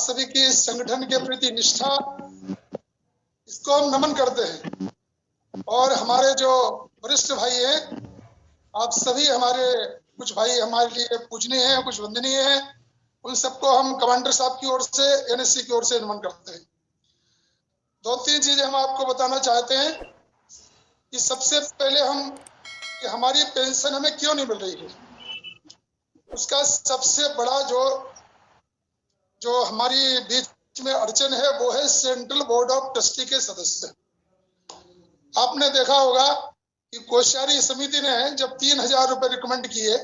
सभी की संगठन के प्रति निष्ठा, इसको हम नमन करते हैं। और हमारे जो वरिष्ठ भाई हैं, आप सभी हमारे, कुछ भाई हमारे लिए पूजनीय हैं, कुछ वंदनीय हैं, उन सबको हम कमांडर साहब की ओर से, एनएससी की ओर से नमन करते हैं। 2-3 चीजें हम आपको बताना चाहते हैं कि सबसे पहले हम कि हमारी पेंशन हमें क्यों नहीं मिल रही है, उसका सबसे बड़ा जो हमारी बीच में अड़चन है वो है सेंट्रल बोर्ड ऑफ ट्रस्टी के सदस्य। आपने देखा होगा कि कोश्यारी समिति ने जब 3000 रुपए रिकमेंड किए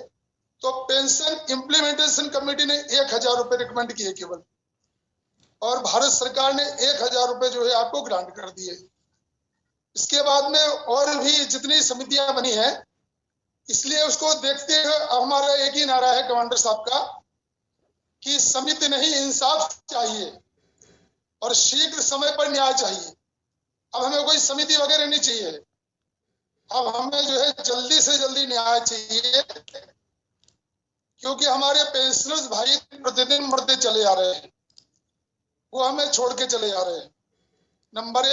तो पेंशन इम्प्लीमेंटेशन कमेटी ने 1000 रुपए रिकमेंड किए केवल, और भारत सरकार ने 1000 रुपए जो है आपको ग्रांट कर दिए। इसके बाद में और भी जितनी समितियां बनी है, इसलिए उसको देखते हुए हमारा एक ही नारा है कमांडर साहब का कि समिति नहीं, इंसाफ चाहिए और शीघ्र समय पर न्याय चाहिए। अब हमें कोई समिति वगैरह नहीं चाहिए, अब हमें जो है जल्दी से जल्दी न्याय चाहिए, क्योंकि हमारे पेंशनर्स भाई प्रतिदिन मरते चले आ रहे हैं, वो हमें छोड़ के चले आ रहे हैं। नंबर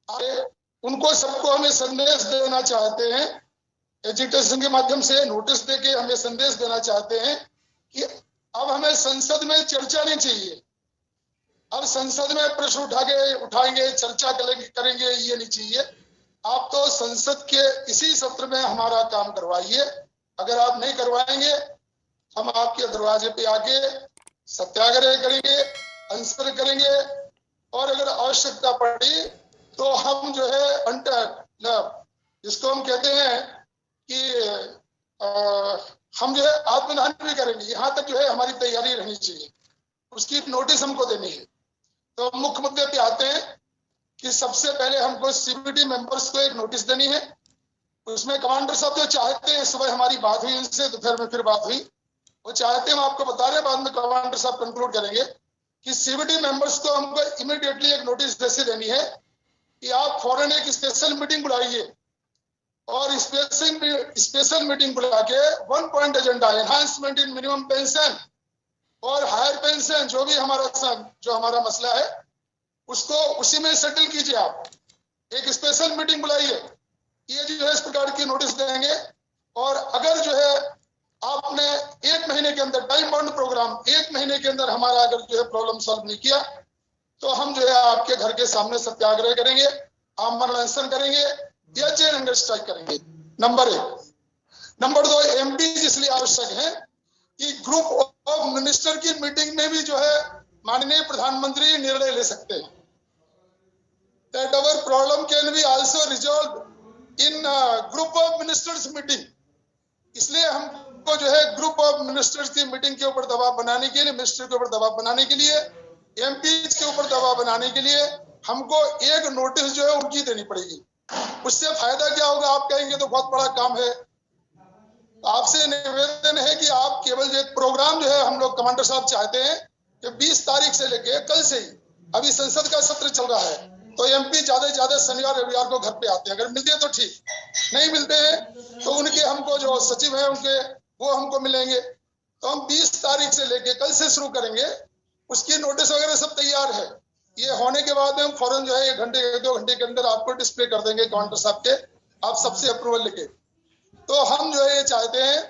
1, उनको सबको हमें संदेश देना चाहते हैं, एजुकेशन के माध्यम से नोटिस देके हमें संदेश देना चाहते हैं कि अब हमें संसद में चर्चा नहीं चाहिए। अब संसद में प्रश्न उठाएंगे, चर्चा करेंगे, ये नहीं चाहिए। आप तो संसद के इसी सत्र में हमारा काम करवाइए। अगर आप नहीं करवाएंगे, हम आपके दरवाजे पे आके सत्याग्रह करेंगे, अनशन करेंगे, और अगर आवश्यकता पड़ी तो हम जो है जिसको हम कहते हैं कि हम जो है आत्मदान भी करेंगे। यहाँ तक जो है हमारी तैयारी रहनी चाहिए, उसकी नोटिस हमको देनी है। तो मुख्य मुद्दे पे आते हैं कि सबसे पहले हमको सीबीटी मेंबर्स को एक नोटिस देनी है। उसमें कमांडर साहब जो चाहते हैं, सुबह हमारी बात हुई उनसे, दोपहर में फिर बात हुई, वो चाहते हैं, हम आपको बता रहे हैं, बाद में कमांडर साहब कंक्लूड करेंगे कि सीबीटी मेंबर्स को हमको इमीडिएटली एक नोटिस जैसे देनी है कि आप फौरन एक स्पेशल मीटिंग बुलाइए, और स्पेशल मीटिंग बुला के 1 पॉइंट एजेंडा, एनहांसमेंट इन मिनिमम पेंशन और हायर पेंशन, जो भी हमारा मसला है उसको उसी में सेटल कीजिए। आप एक स्पेशल मीटिंग बुलाइए, ये जो है इस प्रकार की नोटिस देंगे। और अगर जो है आपने 1 महीने के अंदर टाइम बाउंड प्रोग्राम, 1 महीने के अंदर हमारा अगर जो है प्रॉब्लम सॉल्व नहीं किया, तो हम जो है आपके घर के सामने सत्याग्रह करेंगे, आमरण अनशन करेंगे या चेन हंगर स्ट्राइक करेंगे। नंबर 1। नंबर 2, एमपी इसलिए आवश्यक है कि ग्रुप ऑफ मिनिस्टर की मीटिंग में भी जो है माननीय प्रधानमंत्री निर्णय ले सकते हैं। That our problem can be also resolved in group of ministers meeting। इसलिए हमको जो है ग्रुप ऑफ मिनिस्टर्स की मीटिंग के ऊपर दबाव बनाने के लिए, मिनिस्टर के ऊपर दबाव बनाने के लिए, एमपी के ऊपर दबाव बनाने के लिए हमको एक नोटिस जो है उनकी देनी पड़ेगी। उससे फायदा क्या होगा, आप कहेंगे तो बहुत बड़ा काम है। आपसे निवेदन है कि आप केवल जो एक प्रोग्राम जो है हम लोग कमांडर साहब चाहते हैं कि 20 तारीख से लेके कल से ही, अभी संसद का सत्र चल रहा है, तो एमपी ज्यादा से ज्यादा शनिवार रविवार को घर पे आते हैं। अगर मिलते हैं तो ठीक, नहीं मिलते हैं तो उनके हमको जो सचिव है उनके वो हमको मिलेंगे। तो हम 20 तारीख से लेके कल से शुरू करेंगे। उसकी नोटिस वगैरह सब तैयार है। ये होने के बाद में हम फौरन जो है 1 घंटे 2 घंटे के अंदर आपको डिस्प्ले कर देंगे कमांडर साहब के, आप सबसे अप्रूवल लेके। तो हम जो है ये चाहते हैं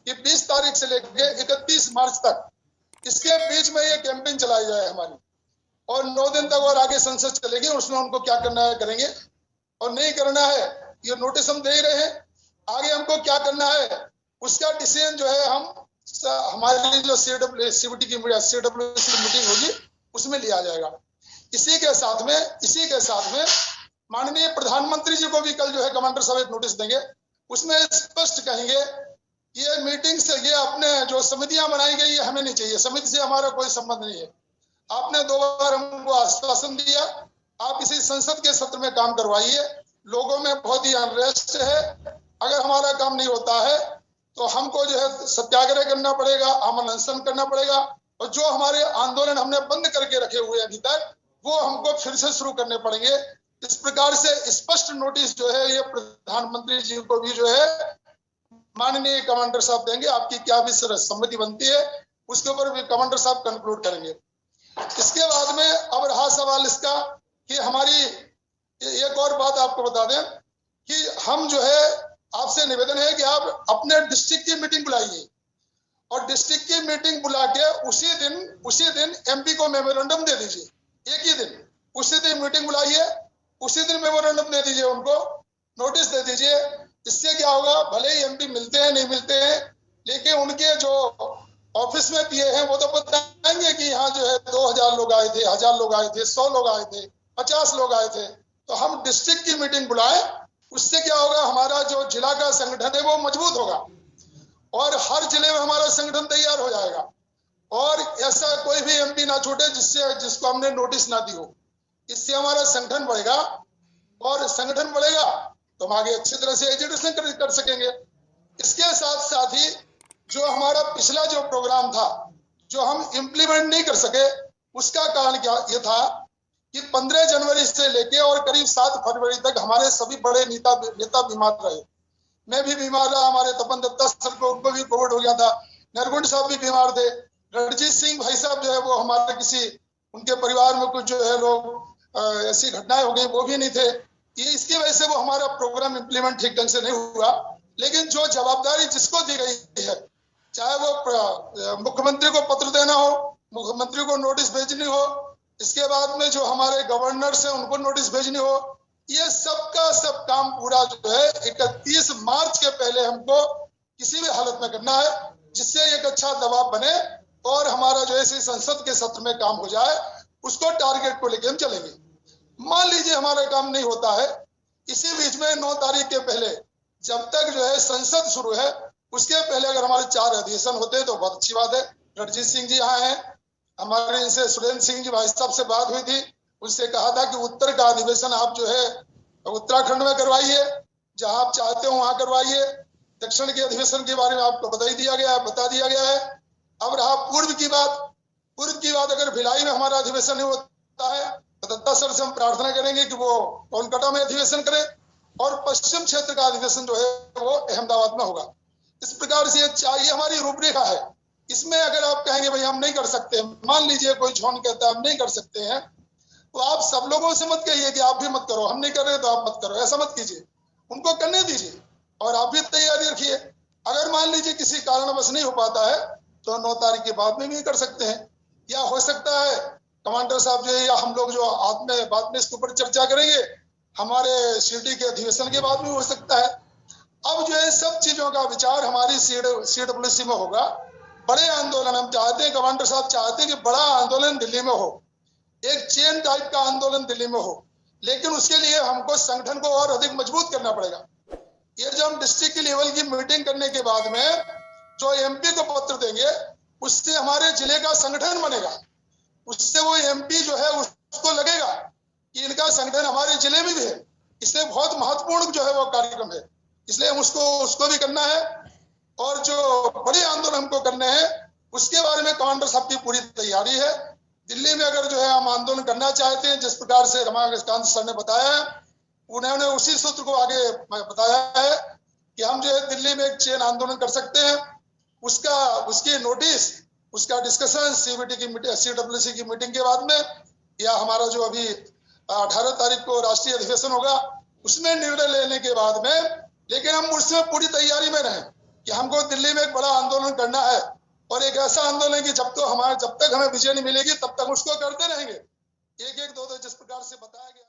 कि 20 तारीख से लेके 31 मार्च तक इसके बीच में ये कैंपेन चलाई जाए हमारी, और 9 दिन तक और आगे संसद चलेगी, उसमें उनको क्या करना है करेंगे, और नहीं करना है ये नोटिस हम दे ही रहे हैं। आगे हमको क्या करना है उसका डिसीजन जो है हम हमारी जो सीबीटी की मीटिंग होगी उसमें लिया जाएगा। इसी के साथ में माननीय प्रधानमंत्री जी को भी कल जो है कमांडर साहब एक नोटिस देंगे, उसमें स्पष्ट कहेंगे ये मीटिंग से, ये अपने जो समितियां बनाई गई है हमें नहीं चाहिए, समिति से हमारा कोई संबंध नहीं है। आपने 2 बार हमको आश्वासन दिया, आप इसी संसद के सत्र में काम करवाइए। लोगों में बहुत ही अनरेस्ट है, अगर हमारा काम नहीं होता है तो हमको जो है सत्याग्रह करना पड़ेगा, आमरण अनशन करना पड़ेगा, और जो हमारे आंदोलन हमने बंद करके रखे हुए अभी तक वो हमको फिर से शुरू करने पड़ेंगे। इस प्रकार से स्पष्ट नोटिस जो है ये प्रधानमंत्री जी को भी जो है माननीय कमांडर साहब देंगे। आपकी क्या भी सहमति बनती है उसके ऊपर भी कमांडर साहब कंक्लूड करेंगे। इसके बाद में अब रहा सवाल इसका कि हमारी एक और बात आपको बता दें कि हम जो है आपसे निवेदन है कि आप अपने डिस्ट्रिक्ट की मीटिंग बुलाइए और डिस्ट्रिक्ट की मीटिंग बुला के उसी दिन एमपी को मेमोरेंडम दे दीजिए। एक ही दिन उसी दिन मीटिंग बुलाइए, उसी दिन मेमोरेंडम दे दीजिए, उनको नोटिस दे दीजिए। इससे क्या होगा, भले ही एमपी मिलते हैं नहीं मिलते हैं, लेकिन उनके जो ऑफिस में पीए हैं वो तो बताएंगे कि यहाँ जो है 2000 लोग आए थे, 1000 लोग आए थे, 100 लोग आए थे, 50 लोग आए थे। तो हम डिस्ट्रिक्ट की मीटिंग बुलाएं, उससे क्या होगा, हमारा जो जिला का संगठन है वो मजबूत होगा और हर जिले में हमारा संगठन तैयार हो जाएगा और ऐसा कोई भी एमपी ना छूटे जिसको हमने नोटिस ना दी हो। इससे हमारा संगठन बढ़ेगा और संगठन बढ़ेगा तो हम आगे अच्छी तरह से एजुकेशन कर सकेंगे। इसके साथ साथ ही जो हमारा पिछला जो प्रोग्राम था जो हम इम्प्लीमेंट नहीं कर सके, उसका कारण क्या ये था कि 15 जनवरी से लेके और करीब 7 फरवरी तक हमारे सभी बड़े नेता बीमार रहे। मैं भी बीमार रहा, हमारे तपन दत्ता सर को उनको भी कोविड हो गया था, नरगुंड साहब भी बीमार थे, रणजीत सिंह भाई साहब जो है वो हमारे किसी उनके परिवार में कुछ जो है लोग ऐसी घटनाएं हो गई, वो भी नहीं थे। ये इसकी वजह से वो हमारा प्रोग्राम इम्प्लीमेंट ठीक ढंग से नहीं हुआ। लेकिन जो जवाबदारी जिसको दी गई है, चाहे वो मुख्यमंत्री को पत्र देना हो, मुख्यमंत्री को नोटिस भेजनी हो, इसके बाद में जो हमारे गवर्नर्स हैं उनको नोटिस भेजनी हो, ये सबका सब काम पूरा जो है 31 मार्च के पहले हमको किसी भी हालत में करना है, जिससे एक अच्छा दबाव बने और हमारा जो है संसद के सत्र में काम हो जाए। उसको टारगेट को लेकर हम चलेंगे। मान लीजिए हमारा काम नहीं होता है, इसी बीच में 9 तारीख के पहले जब तक जो है संसद शुरू है उसके पहले अगर हमारे 4 अधिवेशन होते हैं तो बहुत अच्छी बात है। रणजीत सिंह जी यहाँ हैं, हमारे इनसे सुरेंद्र सिंह जी भाई साहब से बात हुई थी, उनसे कहा था कि उत्तर का अधिवेशन आप जो है उत्तराखंड में करवाइए, जहां आप चाहते हो वहां करवाइए। दक्षिण के अधिवेशन के बारे में आपको बता दिया गया है। अब रहा पूर्व की बात अगर भिलाई में हमारा अधिवेशन नहीं होता है तो दत्ता सर से हम प्रार्थना करेंगे कि वो कोलकाता में अधिवेशन करें और पश्चिम क्षेत्र का अधिवेशन जो है वो अहमदाबाद में होगा। इस प्रकार से ये हमारी रूपरेखा है। इसमें अगर आप कहेंगे भाई हम नहीं कर सकते, मान लीजिए कोई झोन कहता है हम नहीं कर सकते हैं, तो आप सब लोगों से मत कहिए कि आप भी मत करो, हम नहीं कर रहे तो आप मत करो, ऐसा मत कीजिए, उनको करने दीजिए और आप भी तैयारी रखिए। अगर मान लीजिए किसी कारणवश नहीं हो पाता है तो 9 तारीख के बाद में भी कर सकते हैं, या हो सकता है कमांडर साहब जो है या हम लोग जो बाद में इसके ऊपर चर्चा करेंगे, हमारे सीडी के अधिवेशन के बाद में हो सकता है। अब जो है सब चीजों का विचार हमारी CWC में होगा। बड़े आंदोलन हम चाहते हैं, कमांडर साहब चाहते हैं कि बड़ा आंदोलन दिल्ली में हो, एक चेन टाइप का आंदोलन दिल्ली में हो, लेकिन उसके लिए हमको संगठन को और अधिक मजबूत करना पड़ेगा। ये जो हम डिस्ट्रिक्ट की लेवल की मीटिंग करने के बाद में जो एमपी को पत्र देंगे, उससे हमारे जिले का संगठन बनेगा, उससे वो एमपी जो है उसको लगेगा कि इनका संगठन हमारे जिले में भी है। इसलिए बहुत महत्वपूर्ण जो है वो कार्यक्रम है, इसलिए हम उसको भी करना है। और जो बड़े आंदोलन हमको करने हैं उसके बारे में कमांडर साहब की पूरी तैयारी है। दिल्ली में अगर जो है हम आंदोलन करना चाहते हैं, जिस प्रकार से रमाकांत सर ने बताया है, उन्होंने उसी सूत्र को आगे बताया है कि हम जो है दिल्ली में एक चेन आंदोलन कर सकते हैं। उसकी नोटिस, उसका डिस्कशन CWC की मीटिंग के बाद में, या हमारा जो अभी 18 तारीख को राष्ट्रीय अधिवेशन होगा उसमें निर्णय लेने के बाद में, लेकिन हम उसमें पूरी तैयारी में रहें कि हमको दिल्ली में एक बड़ा आंदोलन करना है और एक ऐसा आंदोलन कि जब तक हमें विजय नहीं मिलेगी तब तक उसको करते रहेंगे, एक 2 जिस प्रकार से बताया गया।